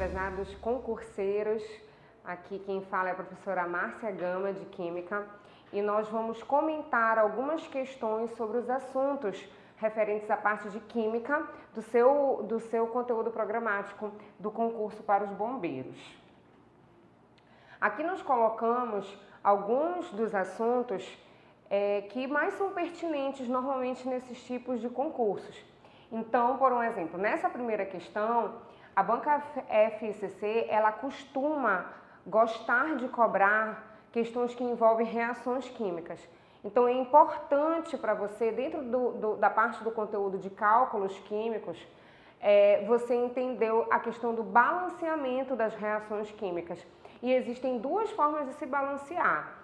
prezados concurseiros. Aqui quem fala é a professora Márcia Gama, de Química, e nós vamos comentar algumas questões sobre os assuntos referentes à parte de Química do seu conteúdo programático do concurso para os bombeiros. Aqui nós colocamos alguns dos assuntos que mais são pertinentes normalmente nesses tipos de concursos. Então, por um exemplo, nessa primeira questão, a banca FCC, ela costuma gostar de cobrar questões que envolvem reações químicas. Então, é importante para você, dentro da parte do conteúdo de cálculos químicos, você entender a questão do balanceamento das reações químicas. E existem duas formas de se balancear: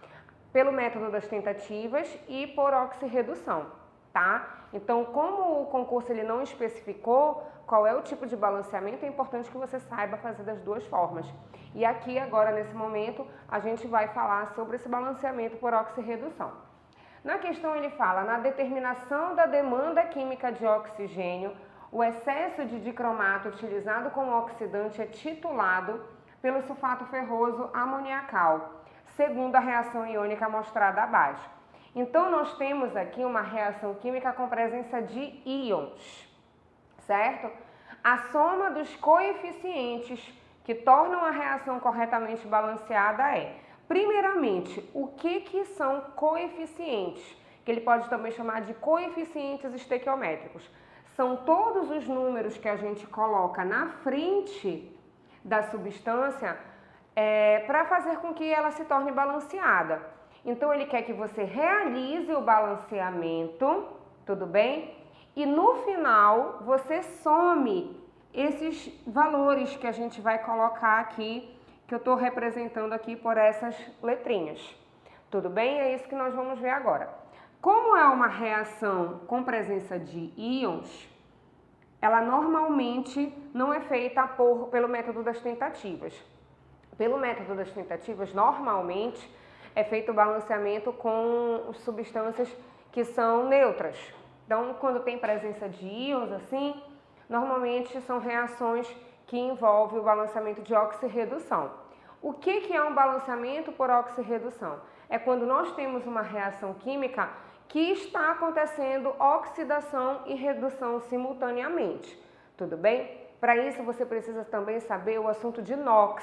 pelo método das tentativas e por oxirredução, tá? Então, como o concurso ele não especificou qual é o tipo de balanceamento, é importante que você saiba fazer das duas formas. E aqui, agora, nesse momento, a gente vai falar sobre esse balanceamento por oxirredução. Na questão, ele fala: na determinação da demanda química de oxigênio, o excesso de dicromato utilizado como oxidante é titulado pelo sulfato ferroso amoniacal, segundo a reação iônica mostrada abaixo. Então, nós temos aqui uma reação química com presença de íons, certo? A soma dos coeficientes que tornam a reação corretamente balanceada é, primeiramente, o que são coeficientes, que ele pode também chamar de coeficientes estequiométricos. São todos os números que a gente coloca na frente da substância para fazer com que ela se torne balanceada. Então, ele quer que você realize o balanceamento, tudo bem? E no final, você some esses valores que a gente vai colocar aqui, que eu estou representando aqui por essas letrinhas. Tudo bem? É isso que nós vamos ver agora. Como é uma reação com presença de íons, ela normalmente não é feita pelo método das tentativas. Pelo método das tentativas, normalmente, é feito o balanceamento com substâncias que são neutras. Então, quando tem presença de íons, assim, normalmente são reações que envolvem o balanceamento de oxirredução. O que é um balanceamento por oxirredução? É quando nós temos uma reação química que está acontecendo oxidação e redução simultaneamente. Tudo bem? Para isso, você precisa também saber o assunto de NOx.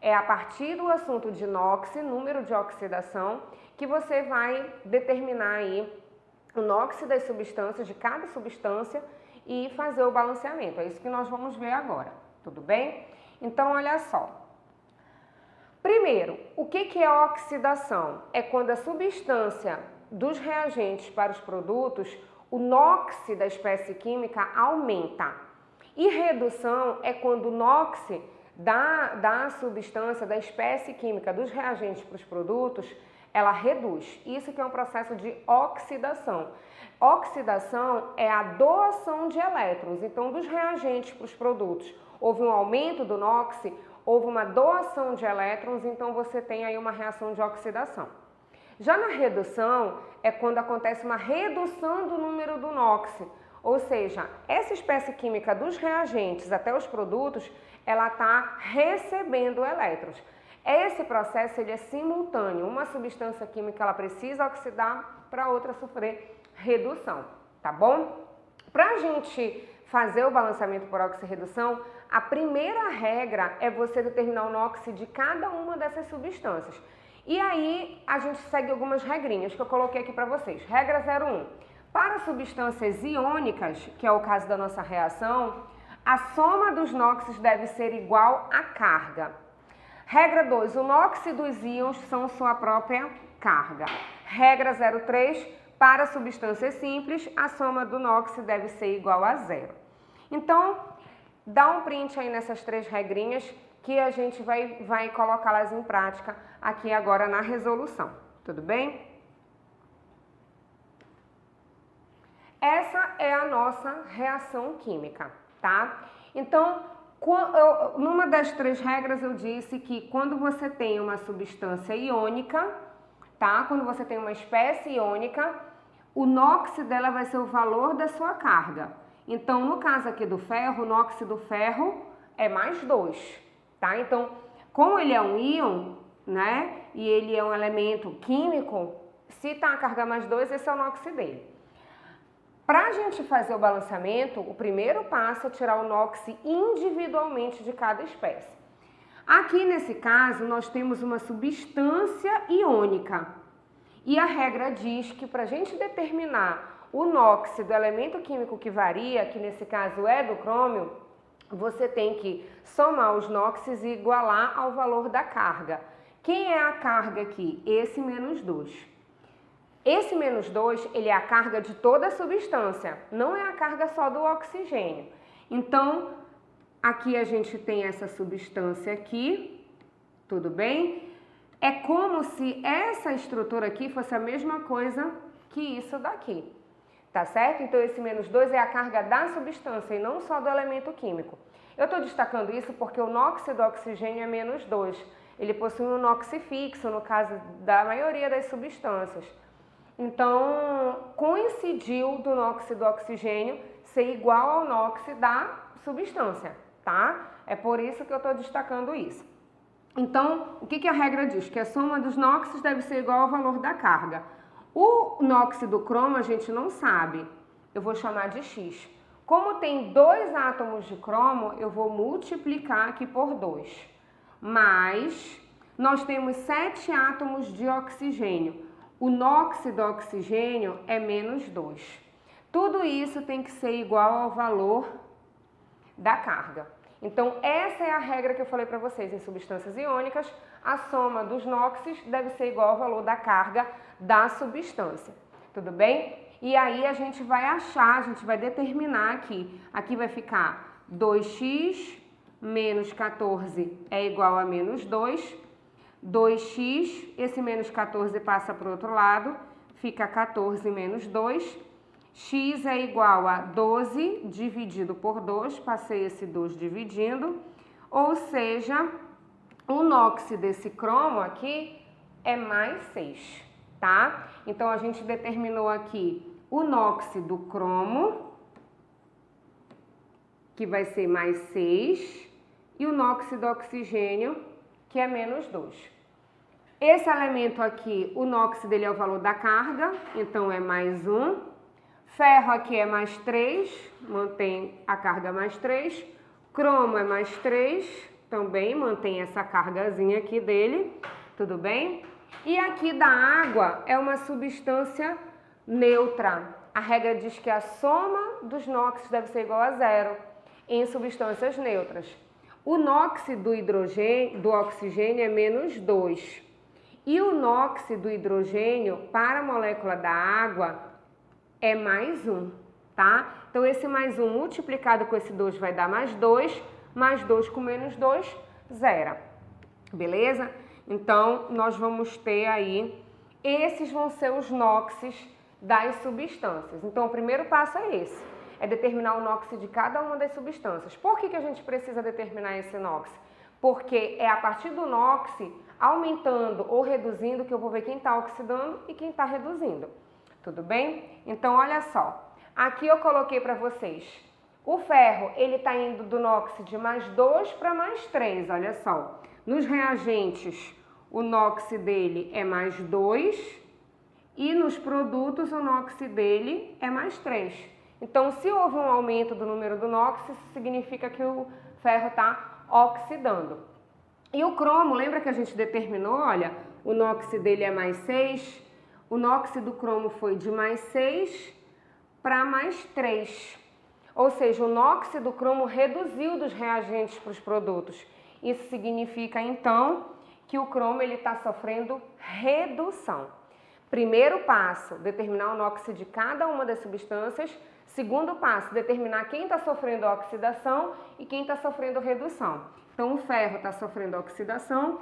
É a partir do assunto de NOx, número de oxidação, que você vai determinar aí o NOx das substâncias, de cada substância, e fazer o balanceamento. É isso que nós vamos ver agora, tudo bem? Então, olha só. Primeiro, o que é oxidação? É quando a substância dos reagentes para os produtos, o NOx da espécie química aumenta. E redução é quando o NOx da substância, da espécie química dos reagentes para os produtos, ela reduz. Isso que é um processo de oxidação. Oxidação é a doação de elétrons. Então, dos reagentes para os produtos, houve um aumento do NOx, houve uma doação de elétrons, então você tem aí uma reação de oxidação. Já na redução, é quando acontece uma redução do número do NOx, ou seja, essa espécie química dos reagentes até os produtos, ela está recebendo elétrons. Esse processo ele é simultâneo, uma substância química ela precisa oxidar para outra sofrer redução, tá bom? Para a gente fazer o balanceamento por oxirredução, a primeira regra é você determinar o NOx de cada uma dessas substâncias. E aí a gente segue algumas regrinhas que eu coloquei aqui para vocês. Regra 01. Para substâncias iônicas, que é o caso da nossa reação, a soma dos NOx deve ser igual à carga. Regra 2. O NOx dos íons são sua própria carga. Regra 03. Para substâncias simples, a soma do NOx deve ser igual a zero. Então, dá um print aí nessas três regrinhas que a gente vai colocá-las em prática aqui agora na resolução. Tudo bem? Essa é a nossa reação química, tá? Então, numa das três regras eu disse que quando você tem uma substância iônica, tá? Quando você tem uma espécie iônica, o NOx dela vai ser o valor da sua carga. Então, no caso aqui do ferro, o NOx do ferro é mais 2, tá? Então, como ele é um íon, né, e ele é um elemento químico, se tá a carga mais 2, esse é o NOx dele. Para a gente fazer o balanceamento, o primeiro passo é tirar o NOx individualmente de cada espécie. Aqui nesse caso, nós temos uma substância iônica. E a regra diz que para a gente determinar o NOx do elemento químico que varia, que nesse caso é do crômio, você tem que somar os NOxes e igualar ao valor da carga. Quem é a carga aqui? Esse menos 2. Esse menos 2, ele é a carga de toda a substância, não é a carga só do oxigênio. Então, aqui a gente tem essa substância aqui, tudo bem? É como se essa estrutura aqui fosse a mesma coisa que isso daqui, tá certo? Então, esse menos 2 é a carga da substância e não só do elemento químico. Eu estou destacando isso porque o NOx do oxigênio é menos 2. Ele possui um NOx fixo, no caso da maioria das substâncias. Então, coincidiu do NOx do oxigênio ser igual ao NOx da substância, tá? É por isso que eu estou destacando isso. Então, o que a regra diz? Que a soma dos NOx deve ser igual ao valor da carga. O NOx do cromo a gente não sabe, eu vou chamar de X. Como tem 2 átomos de cromo, eu vou multiplicar aqui por 2. Mas nós temos 7 átomos de oxigênio. O NOx do oxigênio é menos 2. Tudo isso tem que ser igual ao valor da carga. Então, essa é a regra que eu falei para vocês. Em substâncias iônicas, a soma dos NOxes deve ser igual ao valor da carga da substância. Tudo bem? E aí a gente vai achar, a gente vai determinar aqui. Aqui vai ficar 2x menos 14 é igual a menos 2. 2x, esse menos 14 passa para o outro lado, fica 14 menos 2. X é igual a 12 dividido por 2, passei esse 2 dividindo, ou seja, o NOx desse cromo aqui é mais 6, tá? Então, a gente determinou aqui o NOx do cromo, que vai ser mais 6, e o NOx do oxigênio, que é menos 2. Esse elemento aqui, o NOx dele é o valor da carga, então é mais 1. Ferro aqui é mais 3, mantém a carga mais 3. Cromo é mais 3, também mantém essa cargazinha aqui dele, tudo bem? E aqui da água é uma substância neutra. A regra diz que a soma dos NOx deve ser igual a 0 em substâncias neutras. O NOx do oxigênio é menos 2. E o NOx do hidrogênio para a molécula da água é mais 1, tá? Então, esse mais 1 multiplicado com esse 2 vai dar mais 2 com menos 2, 0. Beleza? Então, nós vamos ter aí, esses vão ser os NOxes das substâncias. Então, o primeiro passo é esse, é determinar o NOx de cada uma das substâncias. Por que a gente precisa determinar esse NOx? Porque é a partir do NOx, aumentando ou reduzindo, que eu vou ver quem está oxidando e quem está reduzindo. Tudo bem? Então, olha só. Aqui eu coloquei para vocês. O ferro, ele está indo do NOx de mais 2 para mais 3, olha só. Nos reagentes, o NOx dele é mais 2 e nos produtos, o NOx dele é mais 3. Então, se houve um aumento do número do NOx, isso significa que o ferro está oxidando. E o cromo, lembra que a gente determinou, olha, o NOx dele é mais 6, o NOx do cromo foi de mais 6 para mais 3. Ou seja, o NOx do cromo reduziu dos reagentes para os produtos. Isso significa, então, que o cromo está sofrendo redução. Primeiro passo, determinar o NOx de cada uma das substâncias. Segundo passo, determinar quem está sofrendo oxidação e quem está sofrendo redução. Então, o ferro está sofrendo oxidação,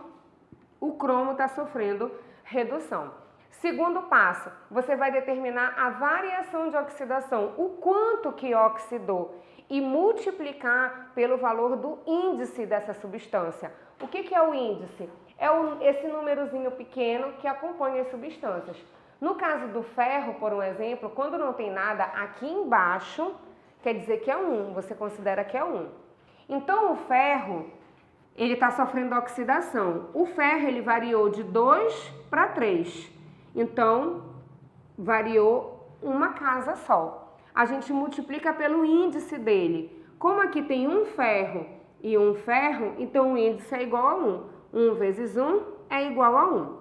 o cromo está sofrendo redução. Segundo passo, você vai determinar a variação de oxidação, o quanto que oxidou, e multiplicar pelo valor do índice dessa substância. O que é o índice? É esse númerozinho pequeno que acompanha as substâncias. No caso do ferro, por um exemplo, quando não tem nada aqui embaixo, quer dizer que é 1, você considera que é 1. Então, o ferro, ele está sofrendo oxidação. O ferro, ele variou de 2 para 3. Então, variou uma casa só. A gente multiplica pelo índice dele. Como aqui tem um ferro e um ferro, então o índice é igual a 1. 1 vezes 1 é igual a 1,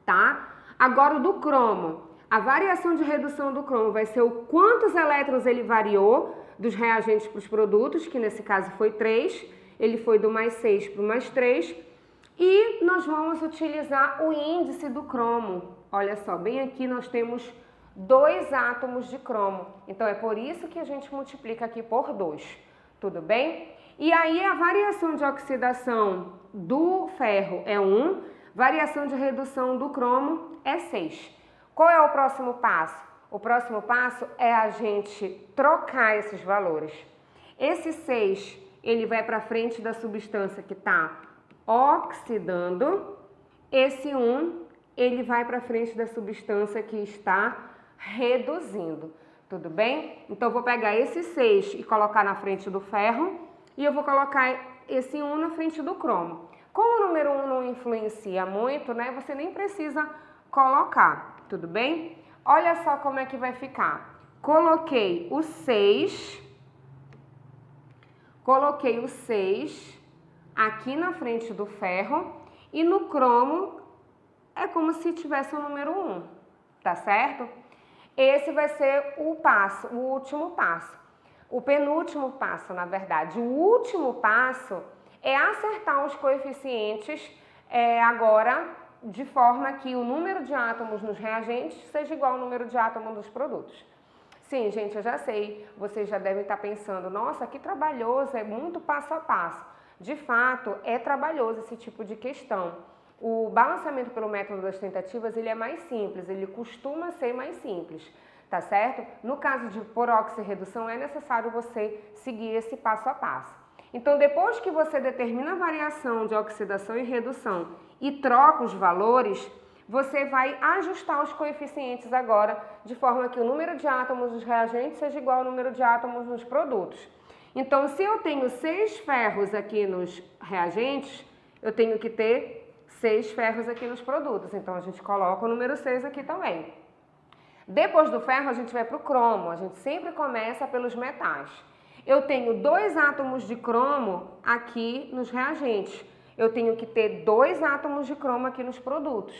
tá? Agora o do cromo. A variação de redução do cromo vai ser o quantos elétrons ele variou dos reagentes para os produtos, que nesse caso foi 3. Ele foi do mais 6 para o mais 3. E nós vamos utilizar o índice do cromo. Olha só, bem aqui nós temos 2 átomos de cromo. Então é por isso que a gente multiplica aqui por 2. Tudo bem? E aí a variação de oxidação do ferro é 1, variação de redução do cromo é 6. Qual é o próximo passo? O próximo passo é a gente trocar esses valores. Esse 6, ele vai para frente da substância que está oxidando. Esse 1, ele vai para frente da substância que está reduzindo. Tudo bem? Então, eu vou pegar esse 6 e colocar na frente do ferro e eu vou colocar esse 1 na frente do cromo. Como o número 1 não influencia muito, né? Você nem precisa colocar, tudo bem? Olha só como é que vai ficar. Coloquei o 6 aqui na frente do ferro e no cromo é como se tivesse o número 1, tá certo? Esse vai ser o passo, o último passo. O penúltimo passo, na verdade. O último passo é acertar os coeficientes agora de forma que o número de átomos nos reagentes seja igual ao número de átomos nos produtos. Sim, gente, eu já sei, vocês já devem estar pensando, nossa, que trabalhoso, é muito passo a passo. De fato, é trabalhoso esse tipo de questão. O balanceamento pelo método das tentativas, ele é mais simples, ele costuma ser mais simples, tá certo? No caso de por oxirredução, é necessário você seguir esse passo a passo. Então, depois que você determina a variação de oxidação e redução e troca os valores, você vai ajustar os coeficientes agora, de forma que o número de átomos dos reagentes seja igual ao número de átomos nos produtos. Então, se eu tenho 6 ferros aqui nos reagentes, eu tenho que ter 6 ferros aqui nos produtos. Então, a gente coloca o número 6 aqui também. Depois do ferro, a gente vai para o cromo. A gente sempre começa pelos metais. Eu tenho 2 átomos de cromo aqui nos reagentes. Eu tenho que ter 2 átomos de cromo aqui nos produtos.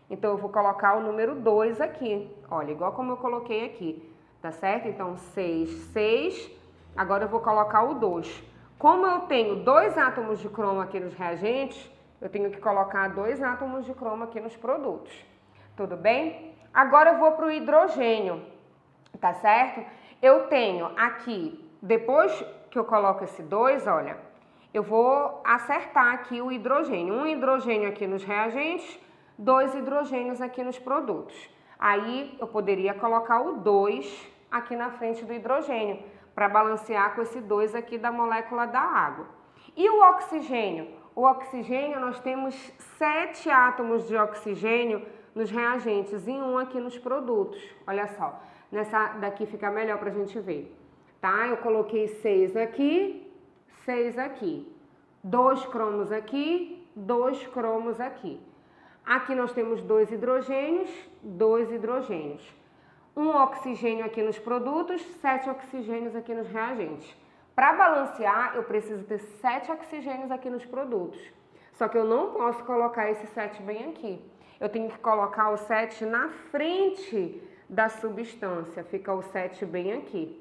Então, eu vou colocar o número 2 aqui. Olha, igual como eu coloquei aqui, tá certo? Então, 6, 6. Agora, eu vou colocar o 2. Como eu tenho 2 átomos de cromo aqui nos reagentes, eu tenho que colocar 2 átomos de cromo aqui nos produtos. Tudo bem? Agora, eu vou para o hidrogênio, tá certo? Eu tenho aqui, depois que eu coloco esse 2, olha, eu vou acertar aqui o hidrogênio. Um hidrogênio aqui nos reagentes, 2 hidrogênios aqui nos produtos. Aí eu poderia colocar o 2 aqui na frente do hidrogênio, para balancear com esse 2 aqui da molécula da água. E o oxigênio? O oxigênio, nós temos 7 átomos de oxigênio nos reagentes e 1 aqui nos produtos. Olha só, nessa daqui fica melhor para a gente ver. Tá? Eu coloquei 6 aqui, 6 aqui. 2 cromos aqui, 2 cromos aqui. Aqui nós temos 2 hidrogênios, 2 hidrogênios. 1 oxigênio aqui nos produtos, 7 oxigênios aqui nos reagentes. Para balancear, eu preciso ter 7 oxigênios aqui nos produtos. Só que eu não posso colocar esse 7 bem aqui. Eu tenho que colocar o 7 na frente da substância. Fica o 7 bem aqui.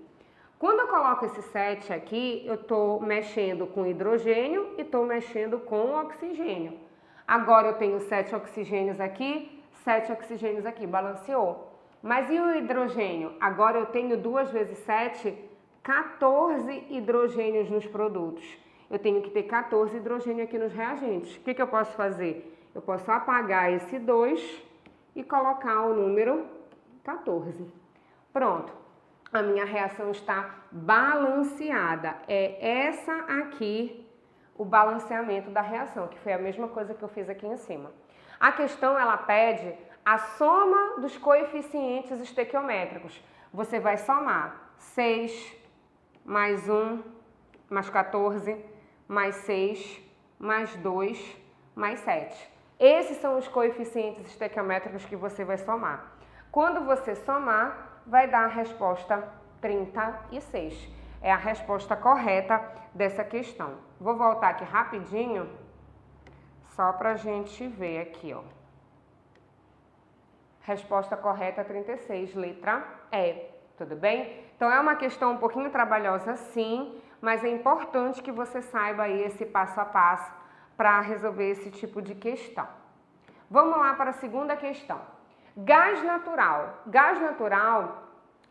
Quando eu coloco esse 7 aqui, eu estou mexendo com hidrogênio e estou mexendo com oxigênio. Agora eu tenho 7 oxigênios aqui, 7 oxigênios aqui, balanceou. Mas e o hidrogênio? Agora eu tenho 2 vezes 7, 14 hidrogênios nos produtos. Eu tenho que ter 14 hidrogênio aqui nos reagentes. O que eu posso fazer? Eu posso apagar esse 2 e colocar o número 14. Pronto. A minha reação está balanceada. É essa aqui o balanceamento da reação, que foi a mesma coisa que eu fiz aqui em cima. A questão, ela pede a soma dos coeficientes estequiométricos. Você vai somar 6 mais 1 mais 14 mais 6, mais 2, mais 7. Esses são os coeficientes estequiométricos que você vai somar. Quando você somar, vai dar a resposta 36. É a resposta correta dessa questão. Vou voltar aqui rapidinho, só para a gente ver aqui, ó. Resposta correta 36, letra E, tudo bem? Então é uma questão um pouquinho trabalhosa sim, mas é importante que você saiba aí esse passo a passo para resolver esse tipo de questão. Vamos lá para a segunda questão. Gás natural. Gás natural,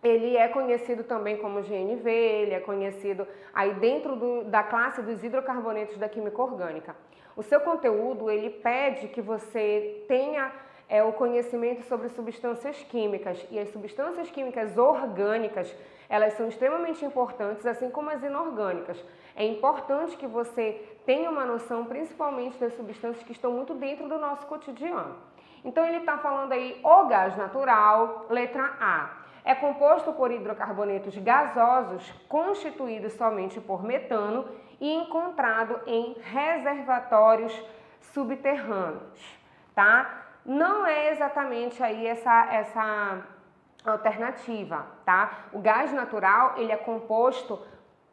ele é conhecido também como GNV, ele é conhecido aí dentro da classe dos hidrocarbonetos da química orgânica. O seu conteúdo, ele pede que você tenha o conhecimento sobre substâncias químicas, e as substâncias químicas orgânicas, elas são extremamente importantes, assim como as inorgânicas. É importante que você tenha uma noção, principalmente das substâncias que estão muito dentro do nosso cotidiano. Então ele está falando aí o gás natural, letra A. É composto por hidrocarbonetos gasosos constituídos somente por metano e encontrado em reservatórios subterrâneos, tá? Não é exatamente aí essa alternativa, tá? O gás natural, ele é composto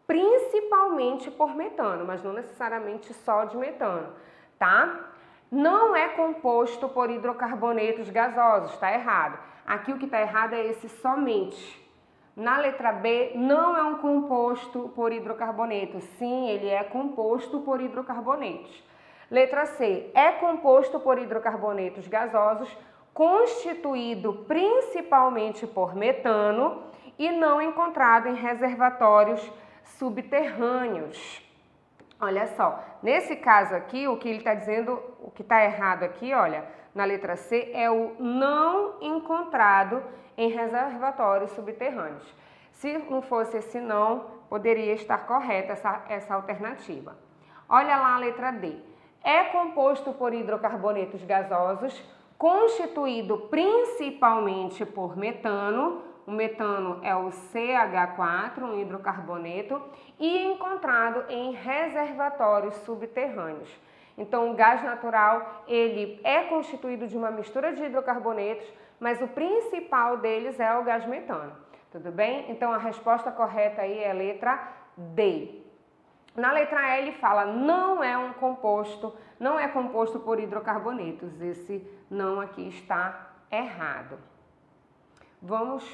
principalmente por metano, mas não necessariamente só de metano, tá? Não é composto por hidrocarbonetos gasosos, tá errado. Aqui o que tá errado é esse somente. Na letra B, não é um composto por hidrocarbonetos. Sim, ele é composto por hidrocarbonetos. Letra C, é composto por hidrocarbonetos gasosos, constituído principalmente por metano e não encontrado em reservatórios subterrâneos. Olha só, nesse caso aqui, o que ele está dizendo, o que está errado aqui, olha, na letra C, é o não encontrado em reservatórios subterrâneos. Se não fosse esse não, poderia estar correta essa alternativa. Olha lá a letra D. É composto por hidrocarbonetos gasosos, constituído principalmente por metano. O metano é o CH4, um hidrocarboneto, e encontrado em reservatórios subterrâneos. Então, o gás natural, ele é constituído de uma mistura de hidrocarbonetos, mas o principal deles é o gás metano. Tudo bem? Então, a resposta correta aí é a letra D. Na letra E ele fala, não é composto por hidrocarbonetos. Esse não aqui está errado. Vamos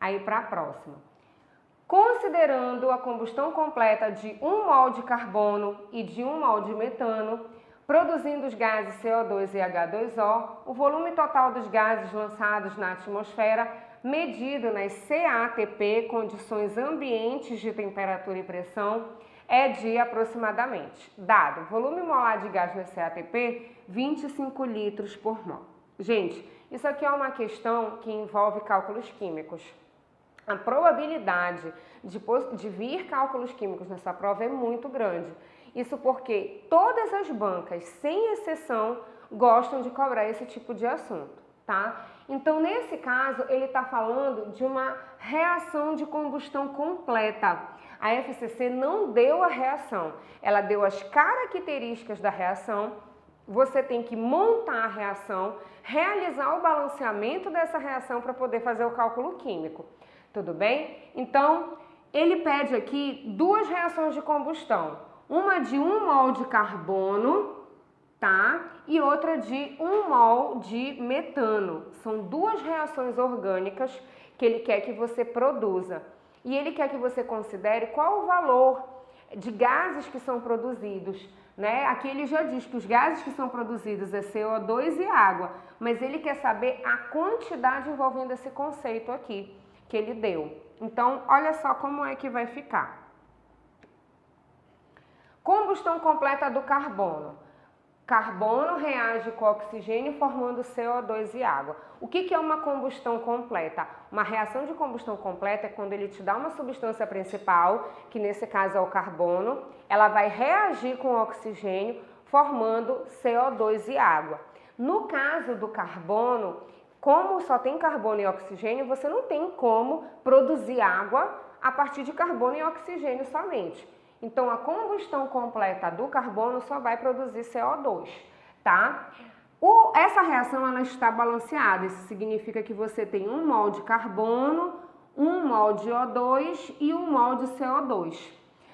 aí para a próxima. Considerando a combustão completa de 1 mol de carbono e de 1 mol de metano, produzindo os gases CO2 e H2O, o volume total dos gases lançados na atmosfera, medido nas CATP, condições ambientes de temperatura e pressão, é de aproximadamente, dado volume molar de gás na CATP, 25 litros por mol. Gente, isso aqui é uma questão que envolve cálculos químicos. A probabilidade de vir cálculos químicos nessa prova é muito grande. Isso porque todas as bancas, sem exceção, gostam de cobrar esse tipo de assunto, tá? Então, nesse caso, ele está falando de uma reação de combustão completa. A FCC não deu a reação, ela deu as características da reação. Você tem que montar a reação, realizar o balanceamento dessa reação para poder fazer o cálculo químico. Tudo bem? Então, ele pede aqui duas reações de combustão. Uma de 1 mol de carbono, tá? E outra de 1 mol de metano. São duas reações orgânicas que ele quer que você produza. E ele quer que você considere qual o valor de gases que são produzidos, né? Aqui ele já diz que os gases que são produzidos é CO2 e água, mas ele quer saber a quantidade envolvendo esse conceito aqui que ele deu. Então, olha só como é que vai ficar. Combustão completa do carbono. Carbono reage com oxigênio formando CO2 e água. O que é uma combustão completa? Uma reação de combustão completa é quando ele te dá uma substância principal, que nesse caso é o carbono, ela vai reagir com o oxigênio formando CO2 e água. No caso do carbono, como só tem carbono e oxigênio, você não tem como produzir água a partir de carbono e oxigênio somente. Então, a combustão completa do carbono só vai produzir CO2, tá? Essa reação ela está balanceada, isso significa que você tem 1 mol de carbono, 1 mol de O2 e 1 mol de CO2.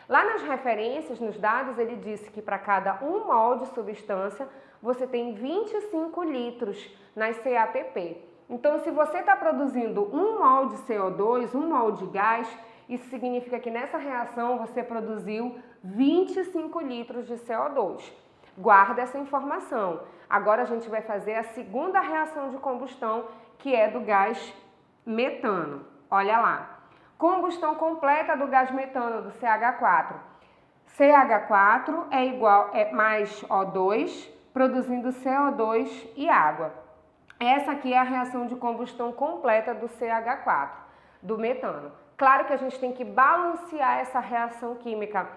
Lá nas referências, nos dados, ele disse que para cada 1 mol de substância, você tem 25 litros nas CATP. Então, se você está produzindo 1 mol de CO2, 1 mol de gás, isso significa que nessa reação você produziu 25 litros de CO2. Guarda essa informação. Agora a gente vai fazer a segunda reação de combustão, que é do gás metano. Olha lá. Combustão completa do gás metano, do CH4. CH4 é mais O2, produzindo CO2 e água. Essa aqui é a reação de combustão completa do CH4, do metano. Claro que a gente tem que balancear essa reação química.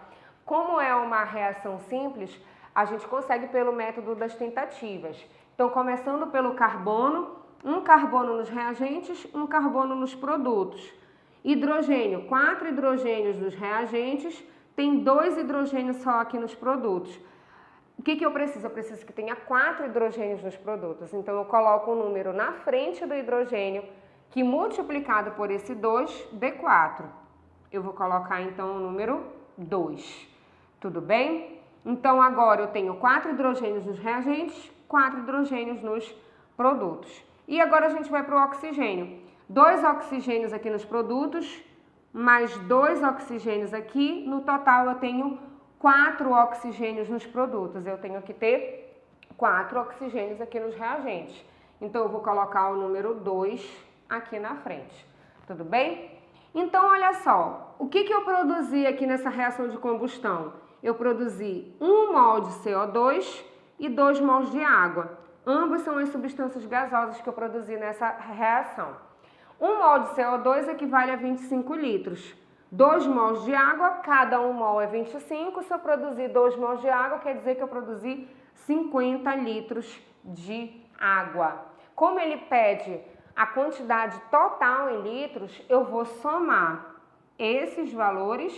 Como é uma reação simples, a gente consegue pelo método das tentativas. Então, começando pelo carbono, um carbono nos reagentes, um carbono nos produtos. Hidrogênio, 4 hidrogênios nos reagentes, tem 2 hidrogênios só aqui nos produtos. O que eu preciso? Eu preciso que tenha 4 hidrogênios nos produtos. Então, eu coloco o número na frente do hidrogênio, que multiplicado por esse 2, dê 4. Eu vou colocar, então, o número 2. Tudo bem? Então, agora eu tenho 4 hidrogênios nos reagentes, 4 hidrogênios nos produtos. E agora a gente vai para o oxigênio. 2 oxigênios aqui nos produtos, mais 2 oxigênios aqui. No total, eu tenho 4 oxigênios nos produtos. Eu tenho que ter 4 oxigênios aqui nos reagentes. Então, eu vou colocar o número 2 aqui na frente. Tudo bem? Então, olha só. O que eu produzi aqui nessa reação de combustão? Eu produzi 1 mol de CO2 e 2 mols de água. Ambos são as substâncias gasosas que eu produzi nessa reação. 1 mol de CO2 equivale a 25 litros. 2 mols de água, cada 1 mol é 25. Se eu produzir 2 mols de água, quer dizer que eu produzi 50 litros de água. Como ele pede a quantidade total em litros, eu vou somar esses valores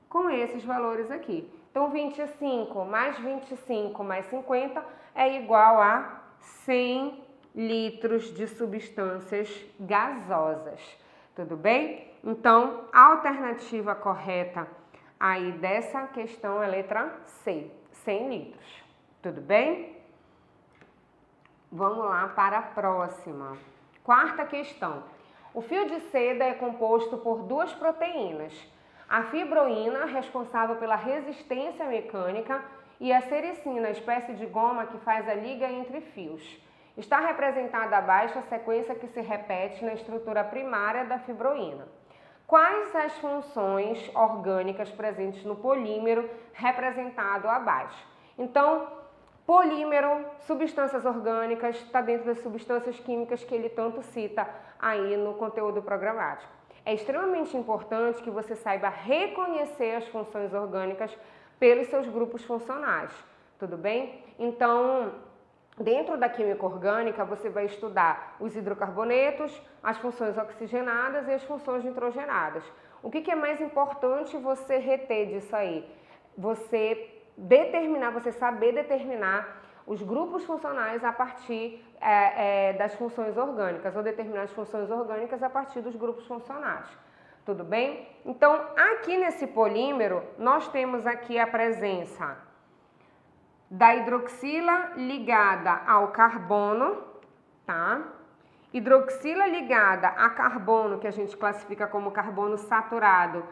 com esses valores aqui. Então, 25 mais 25 mais 50 é igual a 100 litros de substâncias gasosas. Tudo bem? Então, a alternativa correta aí dessa questão é a letra C, 100 litros. Tudo bem? Vamos lá para a próxima. Quarta questão. O fio de seda é composto por 2 proteínas. A fibroína, responsável pela resistência mecânica, e a sericina, espécie de goma que faz a liga entre fios. Está representada abaixo a sequência que se repete na estrutura primária da fibroína. Quais as funções orgânicas presentes no polímero representado abaixo? Então, polímero, substâncias orgânicas, está dentro das substâncias químicas que ele tanto cita aí no conteúdo programático. É extremamente importante que você saiba reconhecer as funções orgânicas pelos seus grupos funcionais, tudo bem? Então, dentro da química orgânica, você vai estudar os hidrocarbonetos, as funções oxigenadas e as funções nitrogenadas. O que é mais importante você reter disso aí? Você saber determinar os grupos funcionais a partir das funções orgânicas, ou determinar as funções orgânicas a partir dos grupos funcionais. Tudo bem? Então, aqui nesse polímero, nós temos aqui a presença da hidroxila ligada ao carbono, tá? Hidroxila ligada a carbono, que a gente classifica como carbono saturado,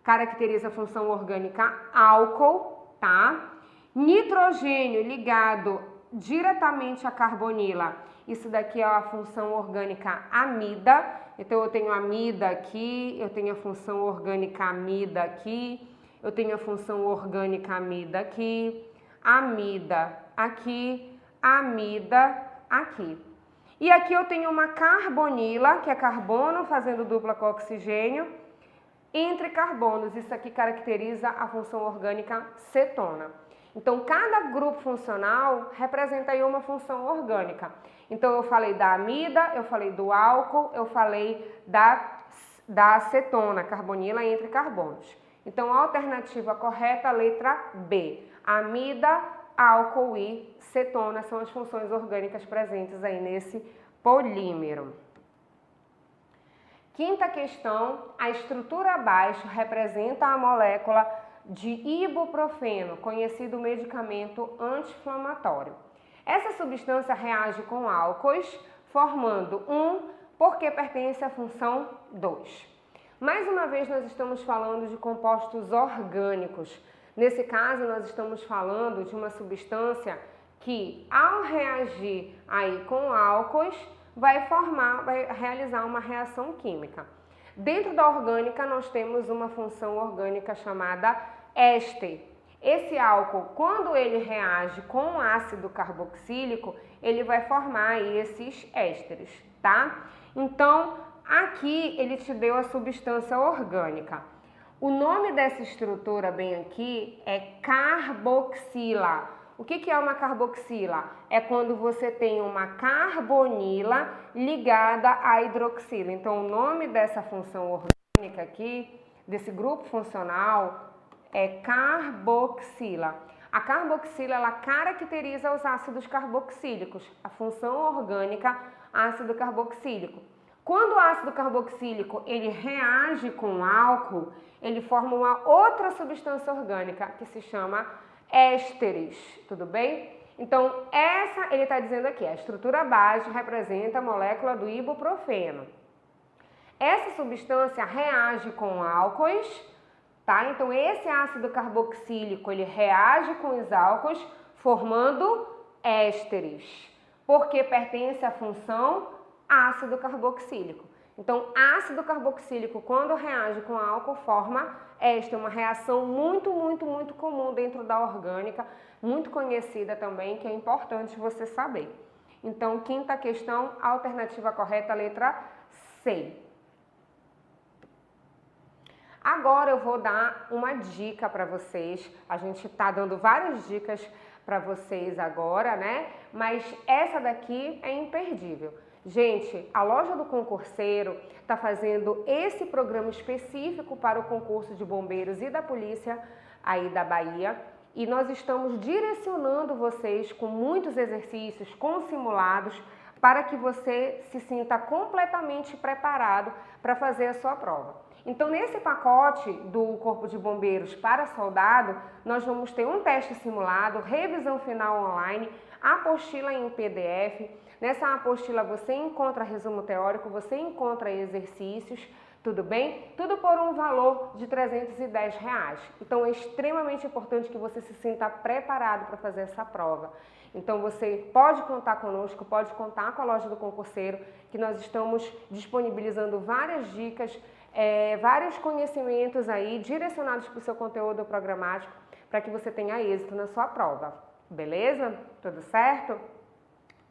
caracteriza a função orgânica álcool, tá? Nitrogênio ligado diretamente à carbonila, isso daqui é a função orgânica amida. Então, eu tenho amida aqui, eu tenho a função orgânica amida aqui, eu tenho a função orgânica amida aqui, amida aqui, amida aqui. E aqui eu tenho uma carbonila, que é carbono fazendo dupla com oxigênio, entre carbonos. Isso aqui caracteriza a função orgânica cetona. Então, cada grupo funcional representa aí uma função orgânica. Então, eu falei da amida, eu falei do álcool, eu falei da acetona, carbonila entre carbonos. Então, a alternativa correta, a letra B. Amida, álcool e cetona são as funções orgânicas presentes aí nesse polímero. Quinta questão, a estrutura abaixo representa a molécula de ibuprofeno, conhecido medicamento anti-inflamatório. Essa substância reage com álcoois, formando 1, porque pertence à função 2. Mais uma vez, nós estamos falando de compostos orgânicos. Nesse caso, nós estamos falando de uma substância que, ao reagir aí com álcoois, vai realizar uma reação química. Dentro da orgânica, nós temos uma função orgânica chamada éster. Esse álcool, quando ele reage com ácido carboxílico, ele vai formar aí esses ésteres, tá? Então, aqui ele te deu a substância orgânica. O nome dessa estrutura bem aqui é carboxila. O que é uma carboxila? É quando você tem uma carbonila ligada à hidroxila. Então, o nome dessa função orgânica aqui, desse grupo funcional, é carboxila. A carboxila, ela caracteriza os ácidos carboxílicos, a função orgânica ácido carboxílico. Quando o ácido carboxílico ele reage com álcool, ele forma uma outra substância orgânica que se chama ésteres, tudo bem? Então, essa ele está dizendo aqui, a estrutura base representa a molécula do ibuprofeno. Essa substância reage com álcoois, tá? Então, esse ácido carboxílico, ele reage com os álcoois, formando ésteres, porque pertence à função ácido carboxílico. Então, ácido carboxílico, quando reage com álcool, forma éster, uma reação muito comum dentro da orgânica, muito conhecida também, que é importante você saber. Então, quinta questão, alternativa correta, letra C. Agora eu vou dar uma dica para vocês. A gente está dando várias dicas para vocês agora, né? Mas essa daqui é imperdível. Gente, a loja do concurseiro está fazendo esse programa específico para o concurso de bombeiros e da polícia aí da Bahia. E nós estamos direcionando vocês com muitos exercícios, com simulados, para que você se sinta completamente preparado para fazer a sua prova. Então, nesse pacote do Corpo de Bombeiros para soldado, nós vamos ter um teste simulado, revisão final online, apostila em PDF. Nessa apostila você encontra resumo teórico, você encontra exercícios, tudo bem? Tudo por um valor de R$310. Então, é extremamente importante que você se sinta preparado para fazer essa prova. Então, você pode contar conosco, pode contar com a loja do concurseiro, que nós estamos disponibilizando várias dicas, vários conhecimentos aí direcionados para o seu conteúdo programático para que você tenha êxito na sua prova. Beleza? Tudo certo?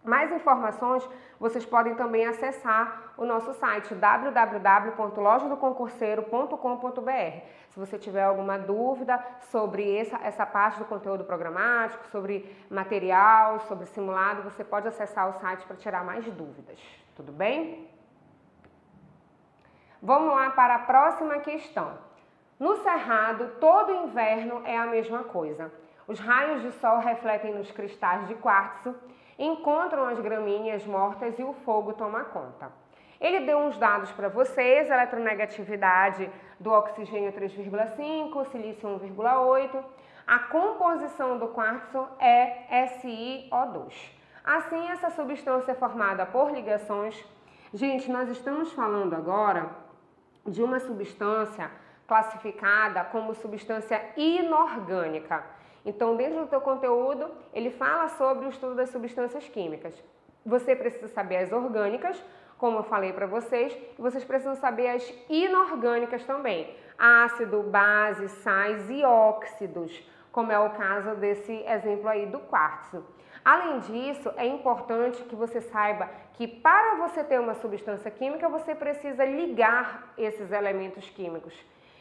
Mais informações vocês podem também acessar o nosso site www.lojadoconcurseiro.com.br. Se você tiver alguma dúvida sobre essa parte do conteúdo programático, sobre material, sobre simulado, você pode acessar o site para tirar mais dúvidas. Tudo bem? Vamos lá para a próxima questão. No Cerrado, todo inverno é a mesma coisa. Os raios de sol refletem nos cristais de quartzo, encontram as gramíneas mortas e o fogo toma conta. Ele deu uns dados para vocês, a eletronegatividade do oxigênio 3,5, silício 1,8. A composição do quartzo é SiO2. Assim, essa substância é formada por ligações. Gente, nós estamos falando agora de uma substância classificada como substância inorgânica. Então, dentro do teu conteúdo, ele fala sobre o estudo das substâncias químicas. Você precisa saber as orgânicas, como eu falei para vocês, e vocês precisam saber as inorgânicas também. Ácido, base, sais e óxidos, como é o caso desse exemplo aí do quartzo. Além disso, é importante que você saiba que para você ter uma substância química, você precisa ligar esses elementos químicos.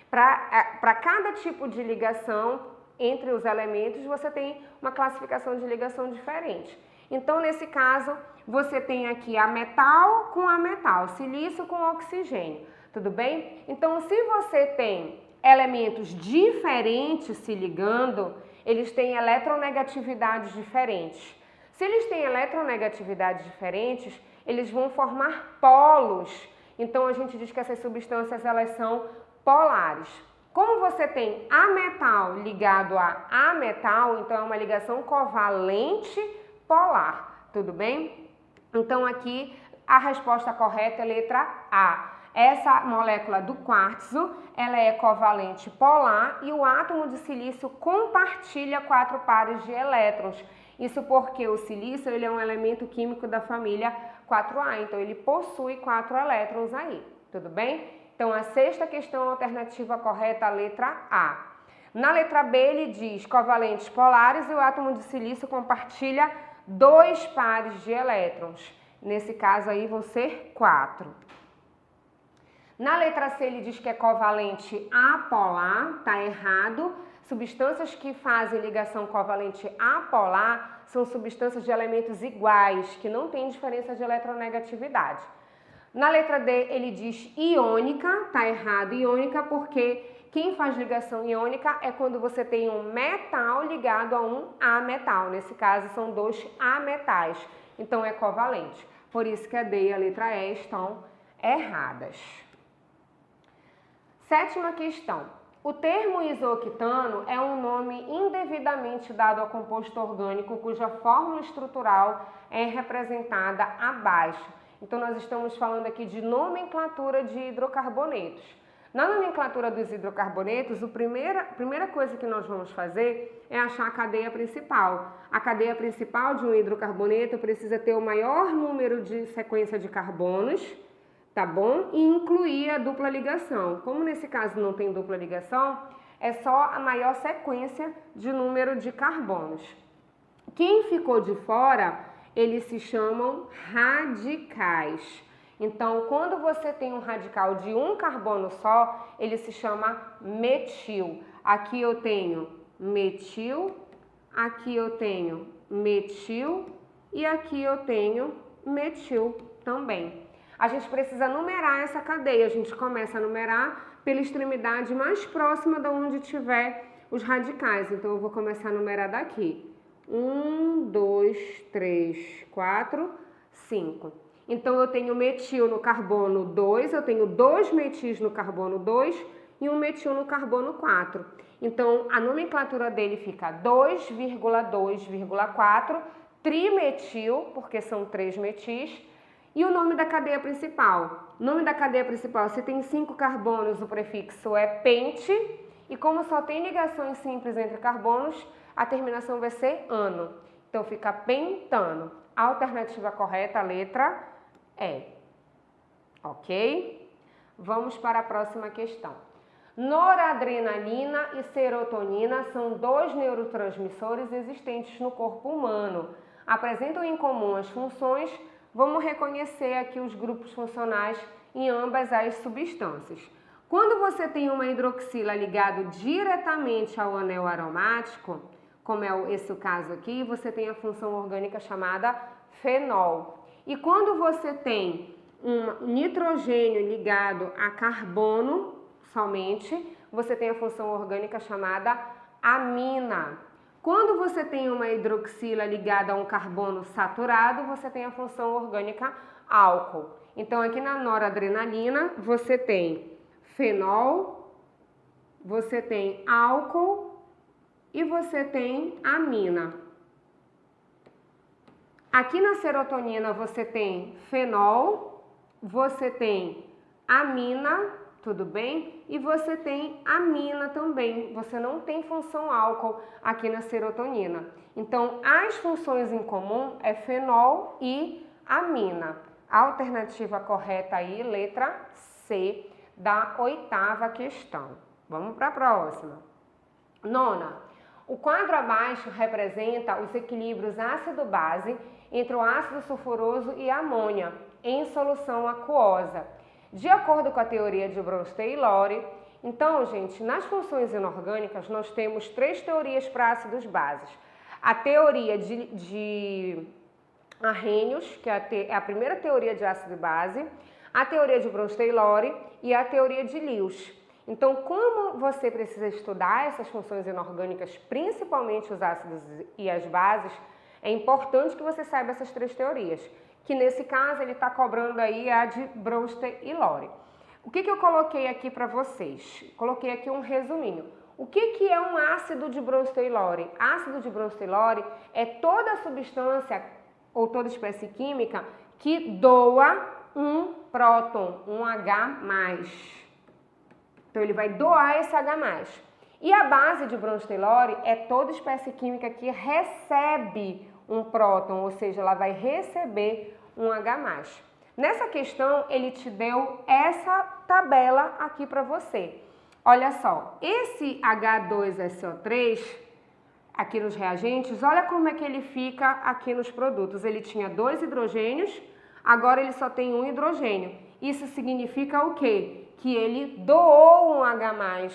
Para cada tipo de ligação entre os elementos, você tem uma classificação de ligação diferente. Então, nesse caso, você tem aqui a metal com a metal, silício com oxigênio, tudo bem? Então, se você tem elementos diferentes se ligando, eles têm eletronegatividades diferentes. Se eles têm eletronegatividades diferentes, eles vão formar polos. Então a gente diz que essas substâncias elas são polares. Como você tem ametal ligado a ametal, então é uma ligação covalente polar, tudo bem? Então aqui a resposta correta é a letra A. Essa molécula do quartzo, ela é covalente polar e o átomo de silício compartilha 4 pares de elétrons. Isso porque o silício ele é um elemento químico da família 4A, então ele possui 4 elétrons aí, tudo bem? Então a sexta questão alternativa correta, a letra A. Na letra B ele diz covalentes polares e o átomo de silício compartilha 2 pares de elétrons. Nesse caso aí vão ser 4. Na letra C ele diz que é covalente apolar, tá errado. Substâncias que fazem ligação covalente apolar são substâncias de elementos iguais, que não têm diferença de eletronegatividade. Na letra D ele diz iônica, tá errado, iônica porque quem faz ligação iônica é quando você tem um metal ligado a um ametal. Nesse caso são 2 ametais, então é covalente. Por isso que a D e a letra E estão erradas. Sétima questão. O termo isoctano é um nome indevidamente dado ao composto orgânico cuja fórmula estrutural é representada abaixo. Então, nós estamos falando aqui de nomenclatura de hidrocarbonetos. Na nomenclatura dos hidrocarbonetos, a primeira coisa que nós vamos fazer é achar a cadeia principal. A cadeia principal de um hidrocarboneto precisa ter o maior número de sequência de carbonos, tá bom? E incluir a dupla ligação. Como nesse caso não tem dupla ligação, é só a maior sequência de número de carbonos. Quem ficou de fora, eles se chamam radicais. Então, quando você tem um radical de um carbono só, ele se chama metil. Aqui eu tenho metil, aqui eu tenho metil e aqui eu tenho metil também. A gente precisa numerar essa cadeia. A gente começa a numerar pela extremidade mais próxima de onde tiver os radicais. Então, eu vou começar a numerar daqui. 1, 2, 3, 4, 5. Então, eu tenho metil no carbono 2, eu tenho 2 metis no carbono 2 e um metil no carbono 4. Então, a nomenclatura dele fica 2,2,4, trimetil, porque são 3 metis, e o nome da cadeia principal. O nome da cadeia principal, se tem 5 carbonos, o prefixo é pente, e como só tem ligações simples entre carbonos, a terminação vai ser ano. Então, fica pentano. A alternativa correta, a letra E. Ok? Vamos para a próxima questão. Noradrenalina e serotonina são 2 neurotransmissores existentes no corpo humano. Apresentam em comum as funções. Vamos reconhecer aqui os grupos funcionais em ambas as substâncias. Quando você tem uma hidroxila ligado diretamente ao anel aromático, como é esse o caso aqui, você tem a função orgânica chamada fenol. E quando você tem um nitrogênio ligado a carbono somente, você tem a função orgânica chamada amina. Quando você tem uma hidroxila ligada a um carbono saturado, você tem a função orgânica álcool. Então, aqui na noradrenalina, você tem fenol, você tem álcool e você tem amina. Aqui na serotonina, você tem fenol, você tem amina, tudo bem? E você tem amina também, você não tem função álcool aqui na serotonina. Então, as funções em comum é fenol e amina. A alternativa correta aí, letra C, da 8ª questão. Vamos para a próxima. 9ª. O quadro abaixo representa os equilíbrios ácido-base entre o ácido sulfuroso e a amônia em solução aquosa. De acordo com a teoria de Bronsted e Lowry, então, gente, nas funções inorgânicas nós temos 3 teorias para ácidos bases. A teoria de Arrhenius, que é a primeira teoria de ácido base, a teoria de Bronsted e Lowry e a teoria de Lewis. Então, como você precisa estudar essas funções inorgânicas, principalmente os ácidos e as bases, é importante que você saiba essas três teorias, que nesse caso ele está cobrando aí a de Brewster e Lowry. O que eu coloquei aqui para vocês? Coloquei aqui um resuminho. O que é um ácido de Brewster e Lowry? Ácido de Brewster e Lowry é toda substância ou toda espécie química que doa um próton, um H+. Então ele vai doar esse H+. E a base de Brewster e Lowry é toda espécie química que recebe um próton, ou seja, ela vai receber um H+. Nessa questão, ele te deu essa tabela aqui para você. Olha só, esse H2SO3, aqui nos reagentes, olha como é que ele fica aqui nos produtos. Ele tinha 2 hidrogênios, agora ele só tem um hidrogênio. Isso significa o quê? Que ele doou um H+.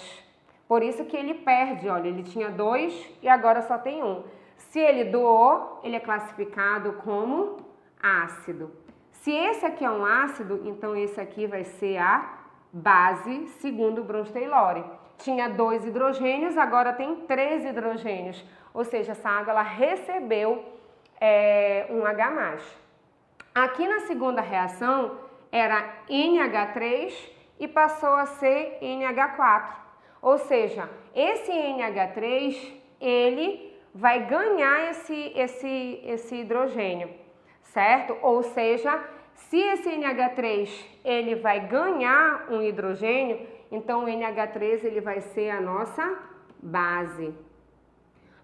Por isso que ele perde, olha, ele tinha 2 e agora só tem 1. Se ele doou, ele é classificado como ácido. Se esse aqui é um ácido, então esse aqui vai ser a base, segundo Brewster e Lowry. Tinha 2 hidrogênios, agora tem 3 hidrogênios. Ou seja, essa água ela recebeu um H+. Aqui na segunda reação era NH3 e passou a ser NH4. Ou seja, esse NH3, ele vai ganhar esse hidrogênio, certo? Ou seja, se esse NH3 ele vai ganhar um hidrogênio, então o NH3 ele vai ser a nossa base.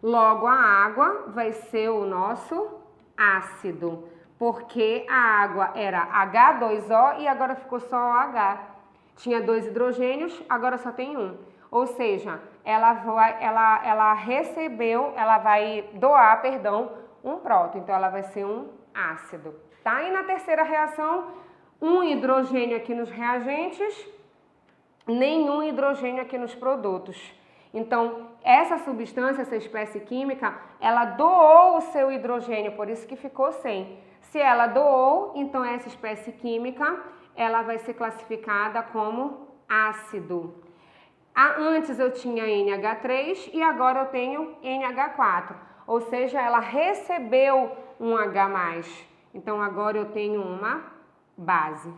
Logo, a água vai ser o nosso ácido, porque a água era H2O e agora ficou só OH. Tinha 2 hidrogênios, agora só tem 1. Ou seja, ela vai doar, um próton, então ela vai ser um ácido. Tá? E na terceira reação, um hidrogênio aqui nos reagentes, nenhum hidrogênio aqui nos produtos. Então, essa substância, essa espécie química, ela doou o seu hidrogênio, por isso que ficou sem. Se ela doou, então essa espécie química, ela vai ser classificada como ácido. Antes eu tinha NH3 e agora eu tenho NH4, ou seja, ela recebeu um H+. Então, agora eu tenho uma base.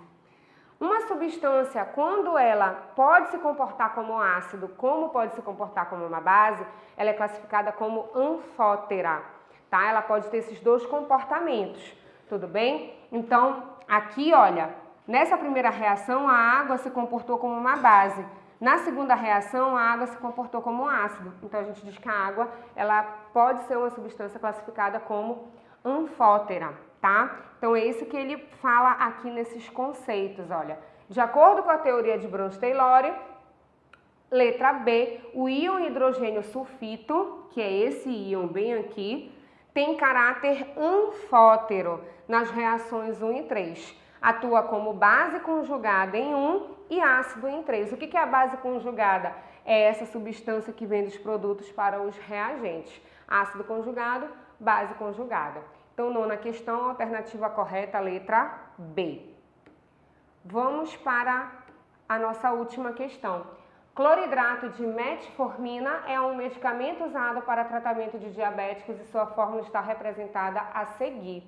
Uma substância, quando ela pode se comportar como ácido, como pode se comportar como uma base, ela é classificada como anfótera, tá? Ela pode ter esses dois comportamentos, tudo bem? Então, aqui, olha, nessa primeira reação, a água se comportou como uma base. Na segunda reação, a água se comportou como um ácido. Então, a gente diz que a água, ela pode ser uma substância classificada como anfótera, tá? Então, é isso que ele fala aqui nesses conceitos, olha. De acordo com a teoria de Brewster e Lowry, letra B, o íon hidrogênio sulfito, que é esse íon bem aqui, tem caráter anfótero nas reações 1 e 3. Atua como base conjugada em 1 e ácido em 3. O que é a base conjugada? É essa substância que vem dos produtos para os reagentes. Ácido conjugado, base conjugada. Então, nona questão, alternativa correta, letra B. Vamos para a nossa última questão. Cloridrato de metformina é um medicamento usado para tratamento de diabéticos e sua fórmula está representada a seguir.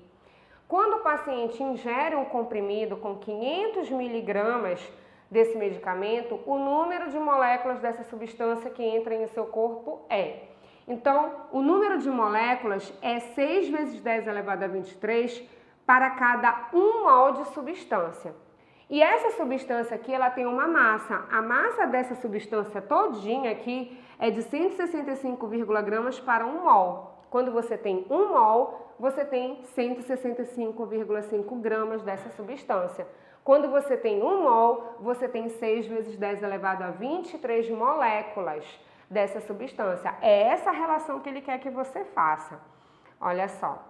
Quando o paciente ingere um comprimido com 500 miligramas desse medicamento, o número de moléculas dessa substância que entra em seu corpo é... Então, o número de moléculas é 6 vezes 10 elevado a 23 para cada 1 mol de substância. E essa substância aqui, ela tem uma massa. A massa dessa substância todinha aqui é de 165, gramas para 1 mol. Quando você tem 1 mol, você tem 165,5 gramas dessa substância. Quando você tem 1 mol, você tem 6 vezes 10 elevado a 23 moléculas dessa substância. É essa relação que ele quer que você faça. Olha só.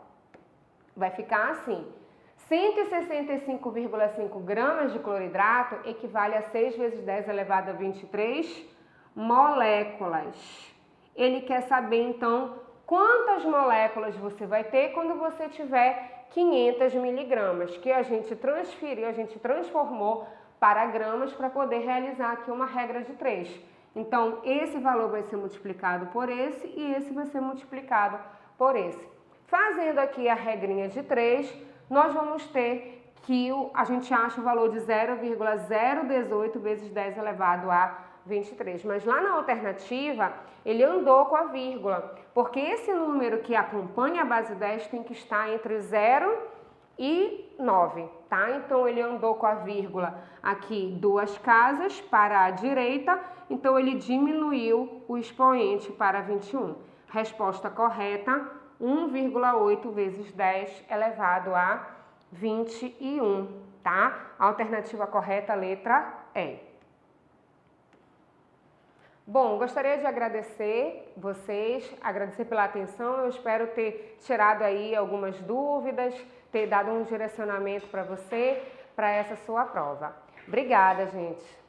Vai ficar assim. 165,5 gramas de cloridrato equivale a 6 vezes 10 elevado a 23 moléculas. Ele quer saber, então, quantas moléculas você vai ter quando você tiver 500 miligramas, que a gente transferiu, a gente transformou para gramas para poder realizar aqui uma regra de 3. Então, esse valor vai ser multiplicado por esse e esse vai ser multiplicado por esse. Fazendo aqui a regrinha de 3, nós vamos ter que a gente acha o valor de 0,018 vezes 10 elevado a 23. Mas lá na alternativa, ele andou com a vírgula, porque esse número que acompanha a base 10 tem que estar entre 0 e 9, tá? Então, ele andou com a vírgula aqui 2 casas para a direita, então ele diminuiu o expoente para 21. Resposta correta, 1,8 vezes 10 elevado a 21, tá? Alternativa correta, letra E. Bom, gostaria de agradecer vocês, agradecer pela atenção. Eu espero ter tirado aí algumas dúvidas, ter dado um direcionamento para você, para essa sua prova. Obrigada, gente.